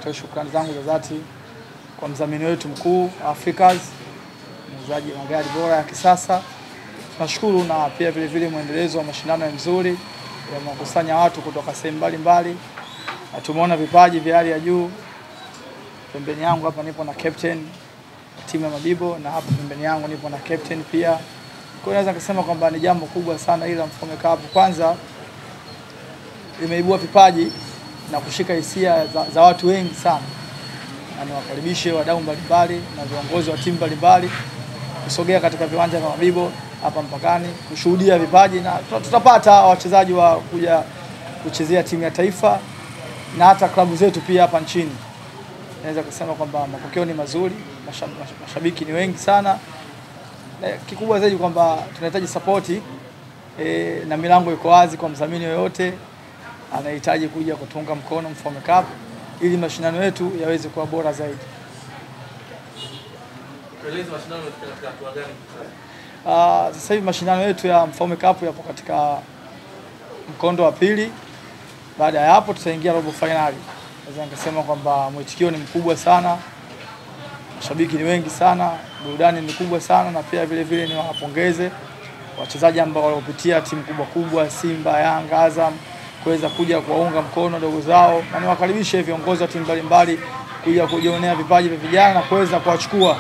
nitoe shukrani zangu za dhati kwa mdhamini wetu mkuu Africas, muuzaji magari bora ya kisasa. Tunashukuru, na pia vile vile muendelezo wa mashindano mzuri yamekusanya watu kutoka sehemu mbalimbali. Tumeona vipaji vya hali ya juu. Pembeni yangu hapa nipo na captain timu ya Mabibo, na hapa pembeni yangu nipo na captain pia. Kwa hiyo naweza kusema kwamba ni jambo kubwa sana ila Mfaume Cup kwanza limeibua vipaji na kushika hisia za watu wengi sana. Na niwakaribishe wadau mbalimbali na viongozi wa timu mbalimbali kusogea katika viwanja vya Mabibo hapa mpakani kushuhudia vipaji, na tutapata wachezaji wa kuja kuchezea timu ya taifa na hata klabu zetu pia hapa nchini. Naweza kusema kwamba mapokeo ni mazuri, mashabiki ni wengi sana. Kikubwa zaidi kwamba tunahitaji support na milango iko wazi kwa mdhamini yoyote anahitaji kuja kutunga mkono Mfaume Cup ili mashindano yetu yaweze kuwa bora zaidi. Tueleze mashindano katika hatua gani? Sasa hivi mashindano yetu ya Mfaume Cup yapo katika mkondo wa pili. Baada ya hapo tutaingia robo finali. Naweza nikasema kwamba mwitikio ni mkubwa sana, mashabiki ni wengi sana, burudani ni kubwa sana, na pia vile vile niwapongeze wachezaji ambao waliopitia timu kubwa Simba, Yanga, Azam kuweza kuja kuwaunga mkono ndugu zao, na niwakaribishe viongozi wa timu mbalimbali kuja kujionea vipaji vya vijana na kuweza kuwachukua.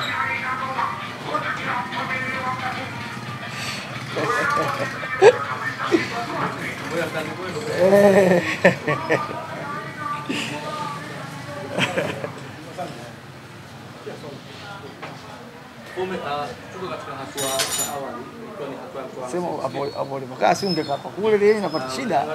Sema hapo limekaa, si ungekaa kule leo inapata shida.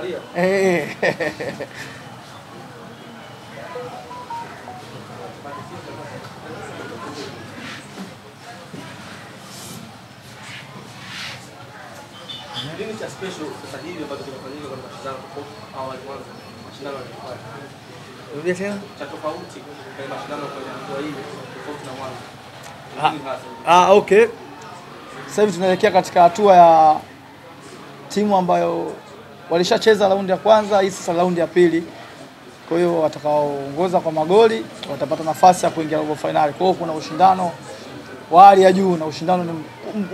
Nini cha special sasa hivi ambacho kinafanyika kwa mashindano tofauti awali mwanzo mashindano yalikuwa? Rudia tena. Cha tofauti kwa mashindano kwa hatua hii tofauti na mwanzo. Okay. Sasa hivi tunaelekea katika hatua ya timu ambayo walishacheza raundi ya kwanza, hii sasa raundi ya pili. Kwa hiyo watakaoongoza kwa magoli watapata nafasi ya kuingia robo finali. Kwa hiyo kuna ushindano wa hali ya juu na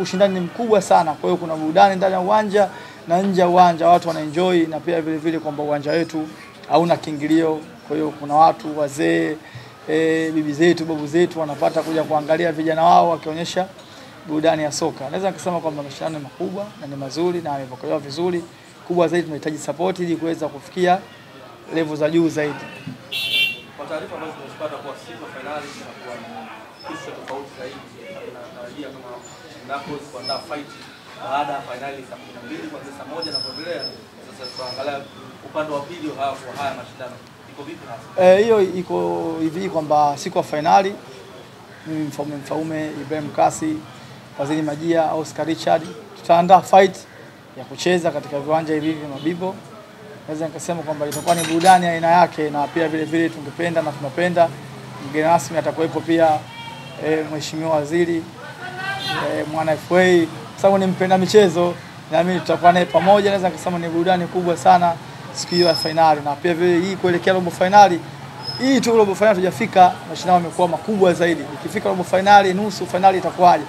ushindani ni mkubwa sana. Kwa hiyo kuna burudani ndani ya uwanja na nje ya uwanja, watu wanaenjoy, na pia vile vile kwamba uwanja wetu hauna kiingilio. Kwa hiyo kuna watu wazee, bibi zetu, babu zetu wanapata kuja kuangalia vijana wao wakionyesha burudani ya soka. Naweza kusema kwamba mashindano ni makubwa na ni mazuri na yamepokelewa vizuri. Kubwa zaidi tunahitaji support ili kuweza kufikia level za juu zaidi. Kwa taarifa ambazo tunazipata kwa siku finali inakuwa kisha tofauti zaidi, na kama Napoli kuandaa fight baada ya finali saa 12 kuanzia saa 1 na kuendelea. Sasa tuangalia upande wa pili wa haya mashindano iko vipi hasa? Hiyo iko hivi kwamba siku ya finali mimi Mfaume, Ibrahim Kasi, Fadhili Majia, Oscar Richard tutaandaa fight ya kucheza katika viwanja hivi vya Mabibo. Naweza nikasema kwamba itakuwa ni burudani aina yake, na pia vile vile tungependa na tunapenda mgeni rasmi atakuwepo pia Mheshimiwa Waziri Mwana FA, sababu ni mpenda michezo, na mimi tutakuwa naye pamoja. Naweza kusema ni burudani kubwa sana siku hiyo ya finali, na pia vile hii kuelekea robo finali. Hii tu robo finali tujafika, mashindano yamekuwa makubwa zaidi. Ikifika robo finali, nusu finali itakuwaje?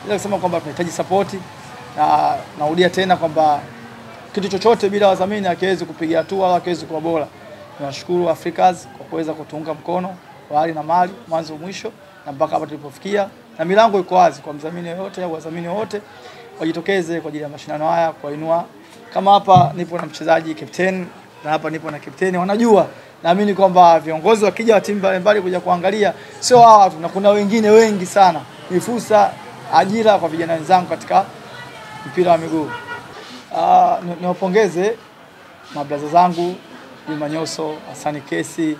Naweza kusema kwamba tunahitaji support, na narudia tena kwamba kitu chochote bila wadhamini hakiwezi kupiga hatua wala hakiwezi kuwa bora. Tunashukuru Africas kwa kuweza kutuunga mkono kwa hali na mali mwanzo mwisho na mpaka hapa tulipofikia, na milango iko wazi kwa mdhamini yote au wadhamini wote wajitokeze kwa ajili ya mashindano haya kuinua. Kama hapa nipo na mchezaji captain na hapa nipo na captain, wanajua, naamini kwamba viongozi wakija wa timu mbalimbali kuja kuangalia sio hawa tu, na kuna wengine wengi sana. Ni fursa, ajira kwa vijana wenzangu katika mpira wa miguu. Niwapongeze mablaza zangu Juma Nyoso, Hasani Kesi,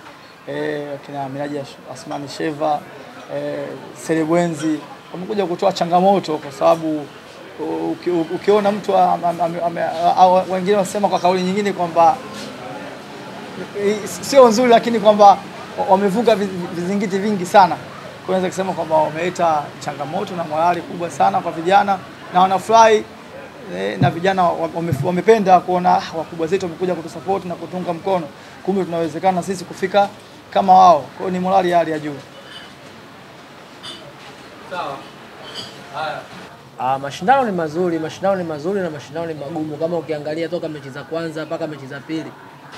kina Miraji Asmani Sheva, Serebwenzi wamekuja kutoa changamoto, kwa sababu ukiona mtu wengine wasema kwa kauli nyingine kwamba sio nzuri, lakini kwamba wamevuka vizingiti vingi sana. Kwa hiyo kusema kwamba wameleta changamoto na morali kubwa sana kwa vijana, na wanafurahi na vijana wamependa kuona wakubwa zetu wamekuja kutusupport na kutunga mkono. Kumbe tunawezekana sisi kufika kama wao. Kwa hiyo ni morali ya hali ya juu. Sawa. Haya. Mashindano ni mazuri na mashindano ni magumu. Kama ukiangalia toka mechi za kwanza mpaka mechi za pili,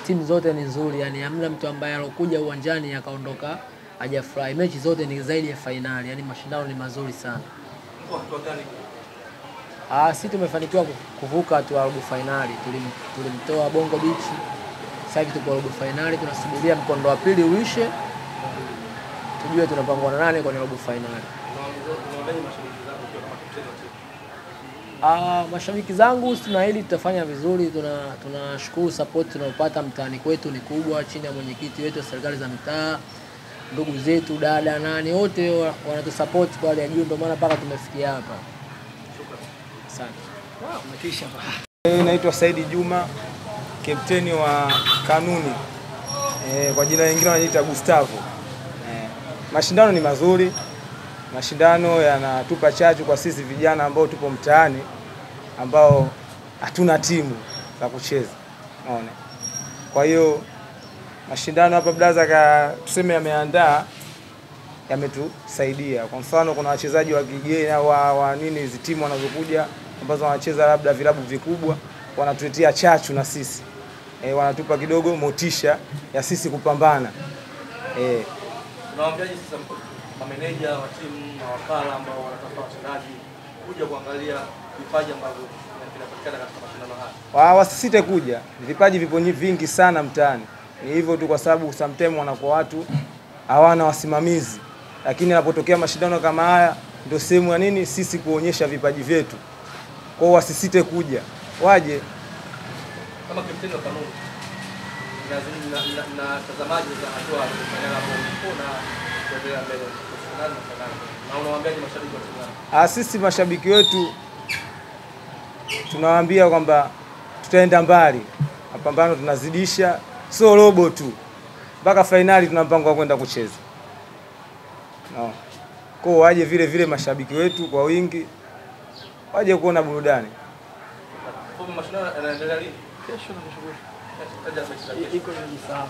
timu zote ni nzuri. Yani hamna mtu ambaye alokuja uwanjani akaondoka hajafurahi. Mechi zote ni zaidi ya finali. Yani mashindano ni mazuri sana. Mko hatua gani? Sisi tumefanikiwa kuvuka hatua ya robo finali. Tulimtoa Bongo Beach. Sasa hivi tupo robo finali, tunasubiria mkondo wa pili uishe. Tujue tunapangwa na nani kwenye robo finali. Mashabiki zangu tunaahidi tutafanya vizuri. Tunashukuru support tunayopata mtaani kwetu ni kubwa, chini ya mwenyekiti wetu wa serikali za mitaa, ndugu zetu, dada, nani wote wanatusupport kwa hali ya juu, ndio maana mpaka tumefikia hapa. Asante. Umetisha hapa. Naitwa Saidi Juma, kapteni wa Kanuni. Kwa jina lingine wanajiita Gustavo. Mashindano ni mazuri. Mashindano yanatupa chachu kwa sisi vijana ambao tupo mtaani, ambao hatuna timu za kucheza. Unaona? Kwa hiyo mashindano hapa blaza tuseme yameandaa, yametusaidia. Kwa mfano kuna wachezaji wa kigeni wa nini hizo timu wanazokuja ambazo wanacheza labda vilabu vikubwa, wanatuletea chachu na sisi. Wanatupa kidogo motisha ya sisi kupambana. Unawaambiaje sasa mameneja wa timu na wakala ambao wanatafuta wachezaji kuja kuangalia vipaji ambavyo vinapatikana katika mashindano haya? Wasisite kuja. Vipaji vipo vingi sana mtaani. Ni hivyo tu, kwa sababu sometimes wanakuwa watu hawana wasimamizi. Lakini yanapotokea mashindano kama haya ndio sehemu ya nini sisi kuonyesha vipaji vyetu. Kwa hiyo wasisite kuja. Waje. Kama kapteni wa Kanuni na tazamaji za hatua ya finali hapo na kuendelea mbele finali na finali. Na unawaambiaje mashabiki wa timu? Sisi mashabiki wetu tunawaambia kwamba tutaenda mbali. Mapambano tunazidisha, sio robo tu. Mpaka finali tuna mpango wa kwenda kucheza. No. Kwa hiyo waje vile mashabiki wetu kwa wingi. Waje kuona burudani. Kwa mashindano yanaendelea lini? Kesho na kesho. Iko ni sawa.